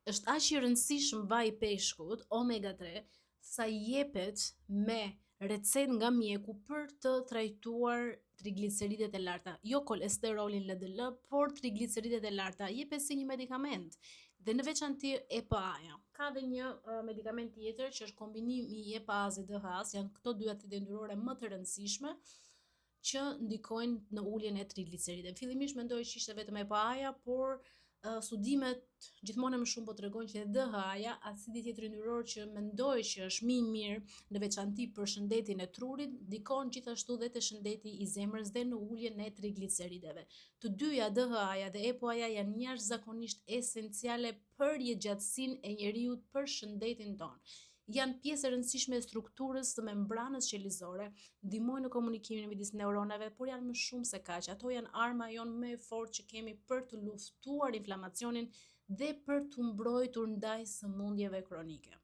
është aq i rëndësishëm vaj i peshkut, omega 3, sa jepet me recetë nga mjeku për të trajtuar trigliceridet e larta, jo kolesterolin LDL, por trigliceridet e larta, jepet si një medikament. Dhe në veçanti EPA-ja. Ka dhe një medikament tjetër që është kombinimi i EPA-s dhe DHA-s, janë këto dy acidet yndyrore më të rëndësishme që ndikojnë në uljen e trigliceridëve. Fillimisht mendoj që ishte vetëm EPA-ja, por studimet gjithmonë më shumë po tregojnë që DHA-ja, acidi tjetër yndyror që mendoj që është më i mirë në veçanti për shëndetin e trurit, ndikon gjithashtu dhe te shëndeti i zemrës dhe në uljen e triglicerideve. Të dyja, DHA-ja dhe EPA-ja, janë jashtëzakonisht esenciale për jetëgjatësinë e njeriut, për shëndetin tonë. Janë pjesë e rëndësishme e strukturës së membranës qelizore, ndihmojnë në komunikimin midis neuronave, por janë më shumë se kaq. Ato janë arma jonë më e fortë që kemi për të luftuar inflamacionin dhe për të mbrojtur ndaj sëmundjeve kronike.